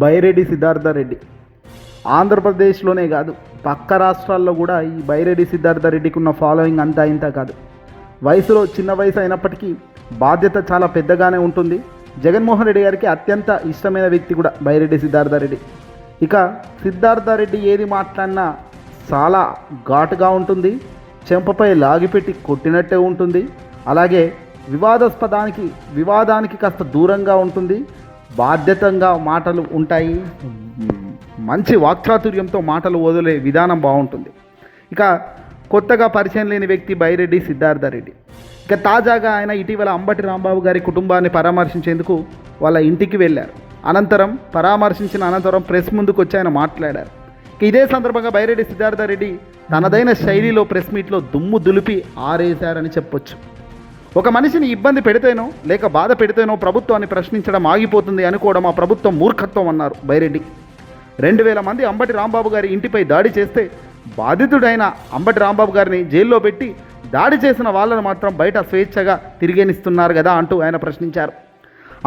బైరెడ్డి సిద్ధార్థరెడ్డి ఆంధ్రప్రదేశ్లోనే కాదు పక్క రాష్ట్రాల్లో కూడా ఈ బైరెడ్డి సిద్ధార్థరెడ్డికి ఉన్న ఫాలోయింగ్ అంతా ఇంత కాదు. వయసులో చిన్న వయసు అయినప్పటికీ బాధ్యత చాలా పెద్దగానే ఉంటుంది. జగన్మోహన్ రెడ్డి గారికి అత్యంత ఇష్టమైన వ్యక్తి కూడా బైరెడ్డి సిద్ధార్థరెడ్డి. ఇక సిద్ధార్థరెడ్డి ఏది మాట్లాడినా చాలా ఘాటుగా ఉంటుంది, చెంపపై లాగిపెట్టి కొట్టినట్టే ఉంటుంది. అలాగే వివాదానికి కాస్త దూరంగా ఉంటుంది, బాధ్యతంగా మాటలు ఉంటాయి, మంచి వాక్చాతుర్యంతో మాటలు వదిలే విధానం బాగుంటుంది. ఇక కొత్తగా పరిచయం లేని వ్యక్తి బైరెడ్డి సిద్ధార్థరెడ్డి. ఇక తాజాగా ఆయన ఇటీవల అంబటి రాంబాబు గారి కుటుంబాన్ని పరామర్శించేందుకు వాళ్ళ ఇంటికి వెళ్ళారు. పరామర్శించిన అనంతరం ప్రెస్ ముందుకు వచ్చి ఆయన మాట్లాడారు. ఇదే సందర్భంగా బైరెడ్డి సిద్ధార్థరెడ్డి తనదైన శైలిలో ప్రెస్ మీట్లో దుమ్ము దులిపి ఆరేశారని చెప్పొచ్చు. ఒక మనిషిని ఇబ్బంది పెడితేనో లేక బాధ పెడితేనో ప్రభుత్వాన్ని ప్రశ్నించడం ఆగిపోతుంది అనుకోవడం ఆ ప్రభుత్వం మూర్ఖత్వం అన్నారు బైరెడ్డి. 2000 మంది అంబటి రాంబాబు గారి ఇంటిపై దాడి చేస్తే బాధితుడైన అంబటి రాంబాబు గారిని జైల్లో పెట్టి దాడి చేసిన వాళ్ళను మాత్రం బయట స్వేచ్ఛగా తిరిగేనిస్తున్నారు కదా అంటూ ఆయన ప్రశ్నించారు.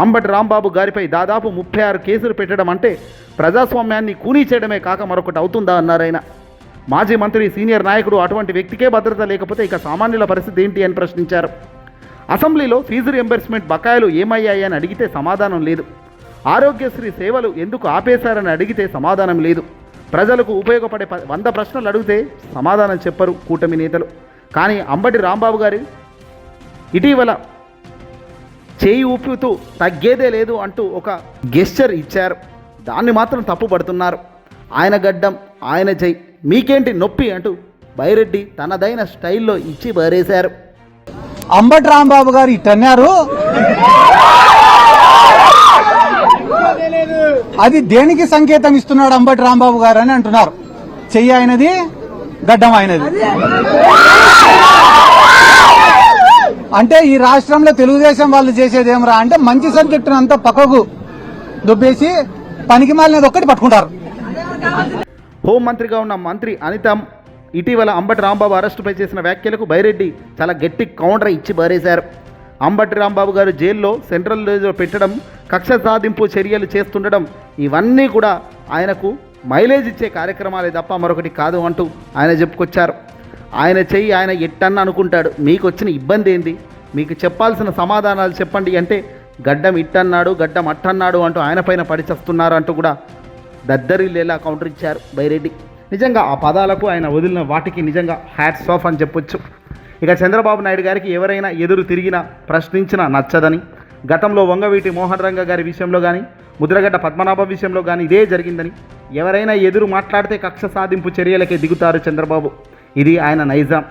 అంబటి రాంబాబు గారిపై దాదాపు 36 కేసులు పెట్టడం అంటే ప్రజాస్వామ్యాన్ని కూనీ చేయడమే కాక మరొకటి అవుతుందా అన్నారు ఆయన. మాజీ మంత్రి సీనియర్ నాయకుడు అటువంటి వ్యక్తికే భద్రత లేకపోతే ఇక సామాన్యుల పరిస్థితి ఏంటి అని ప్రశ్నించారు. అసెంబ్లీలో ఫీజు రియంబర్స్మెంట్ బకాయిలు ఏమయ్యాయి అని అడిగితే సమాధానం లేదు. ఆరోగ్యశ్రీ సేవలు ఎందుకు ఆపేశారని అడిగితే సమాధానం లేదు. ప్రజలకు ఉపయోగపడే 100 ప్రశ్నలు అడిగితే సమాధానం చెప్పరు కూటమి నేతలు. కానీ అంబటి రాంబాబు గారు ఇటీవల చేయి ఊపుతూ తగ్గేదే లేదు అంటూ ఒక గెస్చర్ ఇచ్చారు. దాన్ని మాత్రం తప్పుపడుతున్నారు. ఆయన గడ్డం ఆయన చేయి మీకేంటి నొప్పి అంటూ బైరెడ్డి తనదైన స్టైల్లో ఇచ్చి బారేశారు. అంబటి రాంబాబు గారు ఇట్టన్నారు, అది దేనికి సంకేతం ఇస్తున్నాడు అంబటి రాంబాబు గారు అని అంటున్నారు. చెయ్యి ఆయనది, గడ్డం ఆయనది. అంటే ఈ రాష్ట్రంలో తెలుగుదేశం వాళ్ళు చేసేది ఏమరా అంటే మంచి సబ్జెక్టును అంతా పక్కకు దుబ్బేసి పనికి మాలినది ఒక్కటి పట్టుకుంటారు. హోంమంత్రిగా ఉన్న మంత్రి అనిత ఇటీవల అంబటి రాంబాబు అరెస్టుపై చేసిన వ్యాఖ్యలకు బైరెడ్డి చాలా గట్టి కౌంటర్ ఇచ్చి బారేశారు. అంబటి రాంబాబు గారు జైల్లో సెంట్రల్ జైల్లో పెట్టడం, కక్ష సాధింపు చర్యలు చేస్తుండడం ఇవన్నీ కూడా ఆయనకు మైలేజ్ ఇచ్చే కార్యక్రమాలే తప్ప మరొకటి కాదు అంటూ ఆయన చెప్పుకొచ్చారు. ఆయన చెయ్యి ఆయన ఎట్టన్న అనుకుంటాడు, మీకు వచ్చిన ఇబ్బంది ఏంది, మీకు చెప్పాల్సిన సమాధానాలు చెప్పండి అంటే గడ్డం ఇట్టన్నాడు, గడ్డం అట్టన్నాడు అంటూ ఆయన పైన పడిచేస్తున్నారు అంటూ కూడా దద్దరిల్లేలా కౌంటర్ ఇచ్చారు బైరెడ్డి. నిజంగా ఆ పదాలకు ఆయన వదిలిన వాటికి నిజంగా హ్యాట్స్ ఆఫ్ అని చెప్పొచ్చు. ఇక చంద్రబాబు నాయుడు గారికి ఎవరైనా ఎదురు తిరిగినా ప్రశ్నించినా నచ్చదని, గతంలో వంగవీటి మోహన్ రంగ గారి విషయంలో కానీ ముద్రగడ్డ పద్మనాభం విషయంలో కానీ ఇదే జరిగిందని, ఎవరైనా ఎదురు మాట్లాడితే కక్ష సాధింపు చర్యలకే దిగుతారు చంద్రబాబు. ఇది ఆయన నైజాం.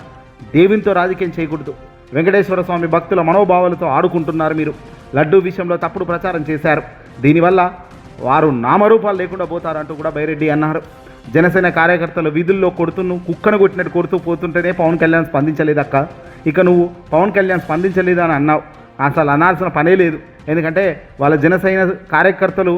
దేవునితో రాజకీయం చేయకూడదు. వెంకటేశ్వర స్వామి భక్తుల మనోభావాలతో ఆడుకుంటున్నారు మీరు. లడ్డూ విషయంలో తప్పుడు ప్రచారం చేశారు. దీనివల్ల వారు నామరూపాలు లేకుండా పోతారంటూ కూడా బైరెడ్డి అన్నారు. జనసేన కార్యకర్తలు వీధుల్లో కుక్కను కొట్టినట్టు కొడుతూ పోతుంటేనే పవన్ కళ్యాణ్ స్పందించలేదక్క. ఇక నువ్వు పవన్ కళ్యాణ్ స్పందించలేదు అని అన్నావు. అసలు అనాల్సిన పనే లేదు. ఎందుకంటే వాళ్ళ జనసేన కార్యకర్తలు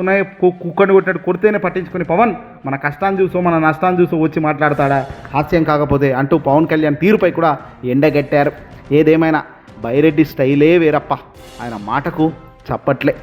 కుక్కను కొట్టినట్టు కొడితేనే పట్టించుకుని పవన్ మన కష్టాన్ని చూసో మన నష్టాన్ని చూసో వచ్చి మాట్లాడతాడా, హాస్యం కాకపోతే అంటూ పవన్ కళ్యాణ్ తీరుపై కూడా ఎండగట్టారు. ఏదేమైనా బైరెడ్డి స్టైలే వేరప్ప, ఆయన మాటకు చప్పట్లే.